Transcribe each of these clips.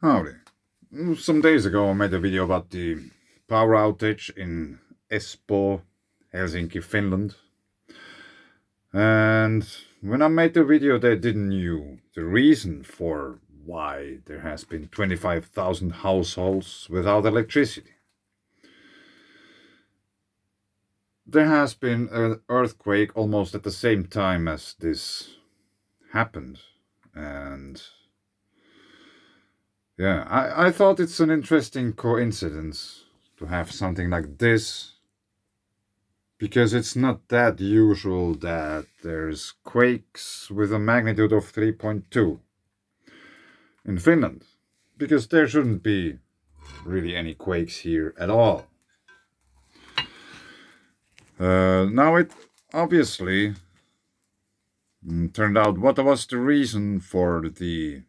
Howdy. Some days ago I made a video about the power outage in Espoo, Helsinki, Finland. And when I made the video they didn't know the reason for why there has been 25,000 households without electricity. There has been an earthquake almost at the same time as this happened, and yeah, I thought it's an interesting coincidence to have something like this, because it's not that usual that there's quakes with a magnitude of 3.2 in Finland, because there shouldn't be really any quakes here at all. Now it obviously turned out what was the reason for the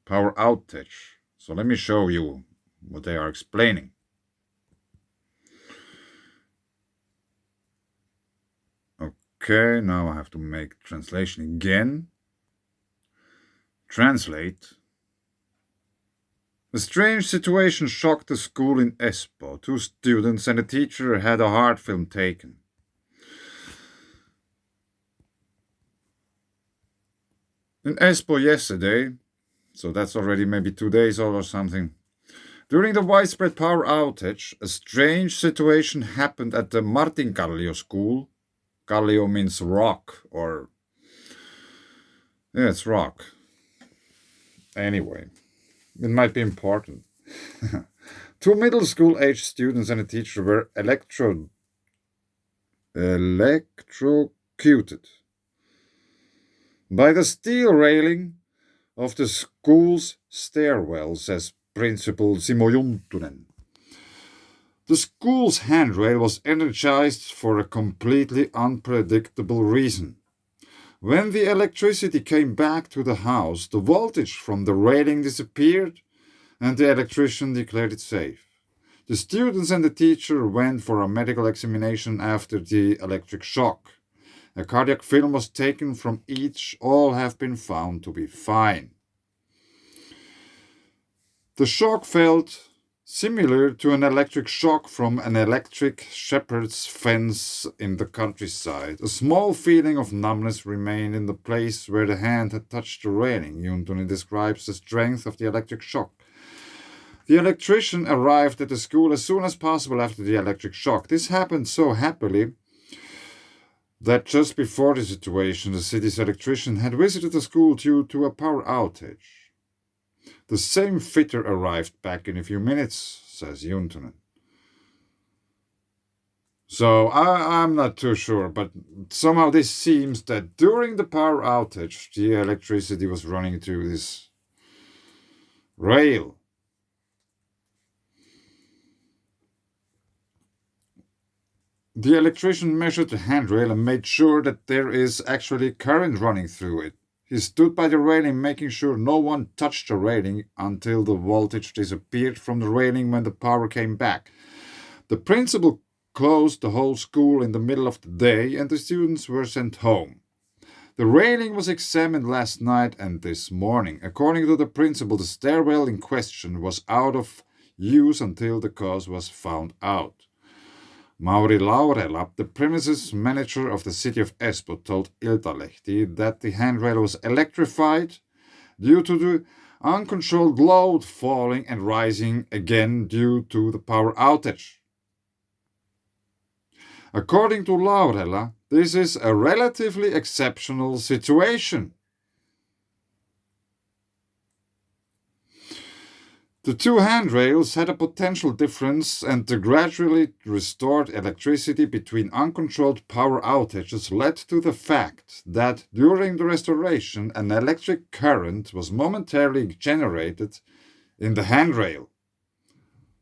power outage. So let me show you what they are explaining. Okay, now I have to make translation again. Translate. A strange situation shocked the school in Espoo. 2 students and a teacher had a heart film taken. In Espoo yesterday, so that's already maybe 2 days old or something, during the widespread power outage, a strange situation happened at the Martinkallio school. Kallio means rock, or yeah, it's rock. Anyway, it might be important. 2 middle school aged students and a teacher were electrocuted by the steel railing of the school's stairwell, says Principal Simo Juntunen. The school's handrail was energized for a completely unpredictable reason. When the electricity came back to the house, the voltage from the railing disappeared and the electrician declared it safe. The students and the teacher went for a medical examination after the electric shock. A cardiac film was taken from each. All have been found to be fine. The shock felt similar to an electric shock from an electric shepherd's fence in the countryside. A small feeling of numbness remained in the place where the hand had touched the railing. Juntunen describes the strength of the electric shock. The electrician arrived at the school as soon as possible after the electric shock. This happened so happily that just before the situation, the city's electrician had visited the school due to a power outage. The same fitter arrived back in a few minutes, says Juntunen. So I'm not too sure, but somehow this seems that during the power outage, the electricity was running through this rail. The electrician measured the handrail and made sure that there is actually current running through it. He stood by the railing, making sure no one touched the railing until the voltage disappeared from the railing when the power came back. The principal closed the whole school in the middle of the day and the students were sent home. The railing was examined last night and this morning. According to the principal, the stairwell in question was out of use until the cause was found out. Mauri Laurela, the premises manager of the city of Espoo, told Iltalehti that the handrail was electrified due to the uncontrolled load falling and rising again due to the power outage. According to Laurela, this is a relatively exceptional situation. The 2 handrails had a potential difference, and the gradually restored electricity between uncontrolled power outages led to the fact that during the restoration an electric current was momentarily generated in the handrail,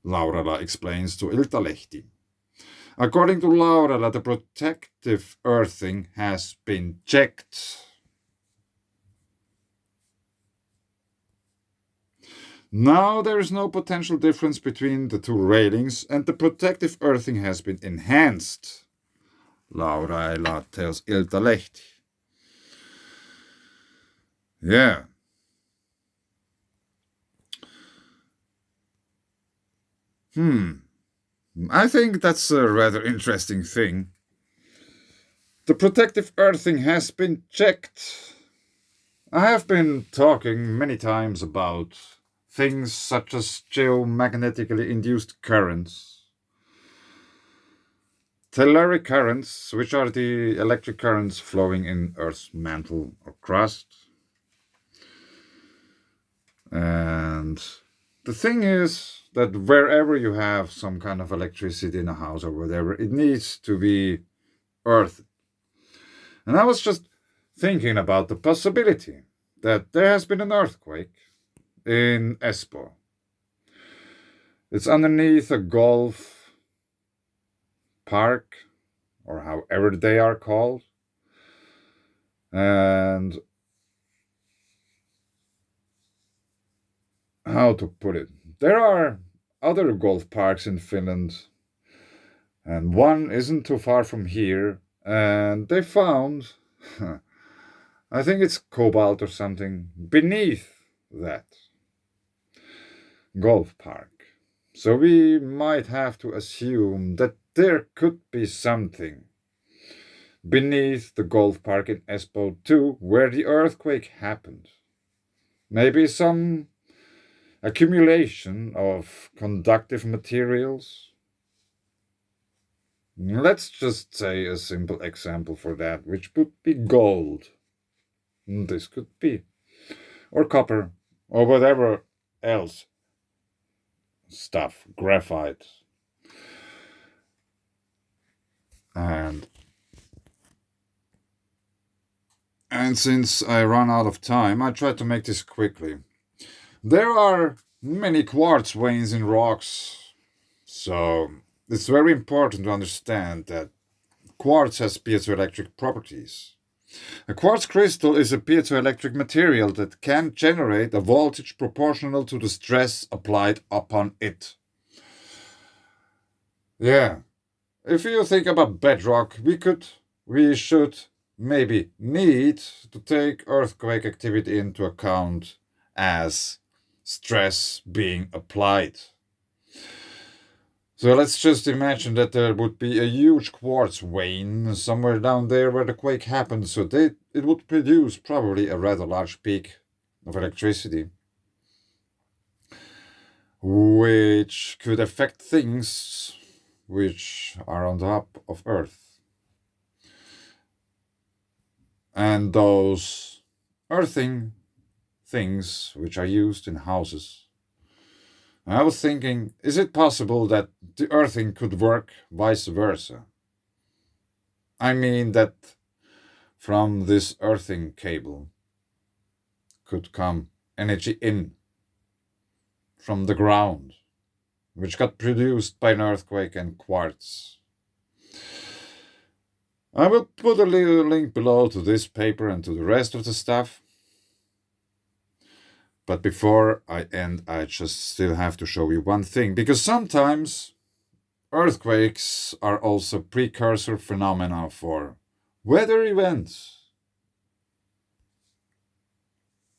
Laurela explains to Iltalehti. According to Laurela, the protective earthing has been checked. Now there is no potential difference between the 2 railings and the protective earthing has been enhanced, Laurela tells Iltalehti. Yeah. I think that's a rather interesting thing. The protective earthing has been checked. I have been talking many times about things such as geomagnetically induced currents, telluric currents, which are the electric currents flowing in Earth's mantle or crust. And the thing is that wherever you have some kind of electricity in a house or whatever, it needs to be earth. And I was just thinking about the possibility that there has been an earthquake in Espoo. It's underneath a golf park, or however they are called. And how to put it? There are other golf parks in Finland, and one isn't too far from here. And they found, I think it's cobalt or something, beneath that golf park. So we might have to assume that there could be something beneath the golf park in Espoo too, where the earthquake happened. Maybe some accumulation of conductive materials. Let's just say a simple example for that, which would be gold. This could be. Or copper, or whatever else stuff, graphite. And since I run out of time, I try to make this quickly. There are many quartz veins in rocks, so it's very important to understand that quartz has piezoelectric properties. A quartz crystal is a piezoelectric material that can generate a voltage proportional to the stress applied upon it. Yeah, if you think about bedrock, we should maybe need to take earthquake activity into account as stress being applied. So let's just imagine that there would be a huge quartz vein somewhere down there where the quake happened, so it would produce probably a rather large peak of electricity, which could affect things which are on top of Earth. And those earthing things which are used in houses. I was thinking, is it possible that the earthing could work vice versa? I mean that from this earthing cable could come energy in from the ground, which got produced by an earthquake and quartz. I will put a little link below to this paper and to the rest of the stuff. But before I end, I just still have to show you one thing, because sometimes earthquakes are also precursor phenomena for weather events.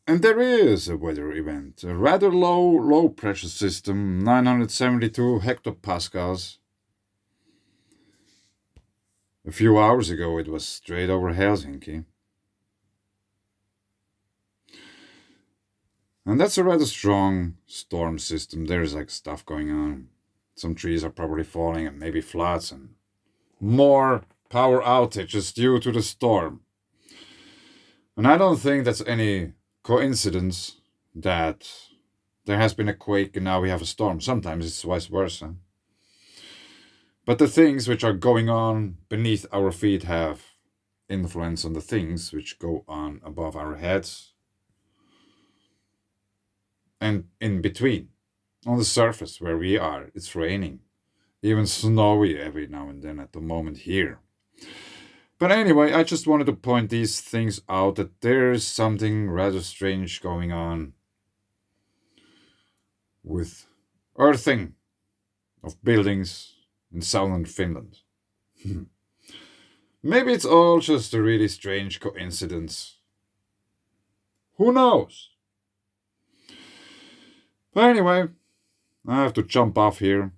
And there is a weather event, a rather low pressure system, 972 hectopascals. A few hours ago it was straight over Helsinki. And that's a rather strong storm system. There's like stuff going on. Some trees are probably falling and maybe floods and more power outages due to the storm. And I don't think that's any coincidence that there has been a quake and now we have a storm. Sometimes it's vice versa. But the things which are going on beneath our feet have influence on the things which go on above our heads. And in between, on the surface where we are, it's raining. Even snowy every now and then at the moment here. But anyway, I just wanted to point these things out, that there's something rather strange going on with earthing of buildings in southern Finland. Maybe it's all just a really strange coincidence. Who knows? But anyway, I have to jump off here.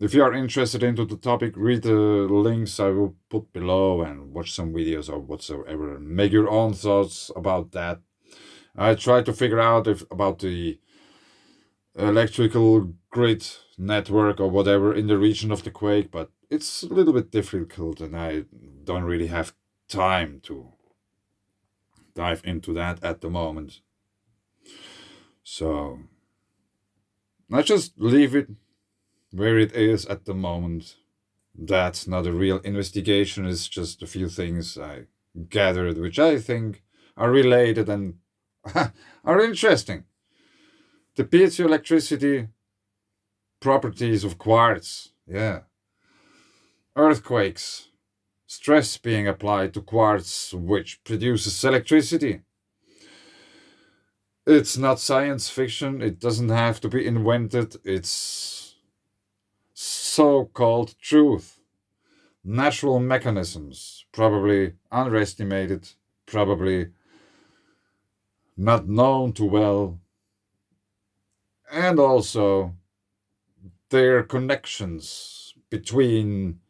If you are interested into the topic, read the links I will put below and watch some videos or whatsoever. Make your own thoughts about that. I try to figure out about the electrical grid network or whatever in the region of the quake, but it's a little bit difficult and I don't really have time to dive into that at the moment. So I just leave it where it is at the moment. That's not a real investigation, it's just a few things I gathered which I think are related and are interesting. The piezoelectricity properties of quartz, yeah. Earthquakes, stress being applied to quartz which produces electricity. It's not science fiction, it doesn't have to be invented, it's so called truth. Natural mechanisms, probably underestimated, probably not known too well, and also their connections between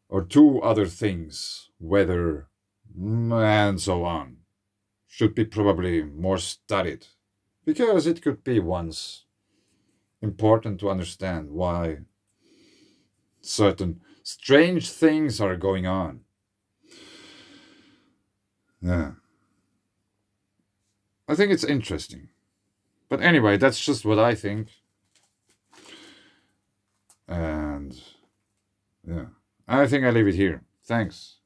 or two other things, weather, and so on, should be probably more studied because it could be once important to understand why certain strange things are going on. Yeah. I think it's interesting. But anyway, that's just what I think. And yeah, I think I leave it here. Thanks.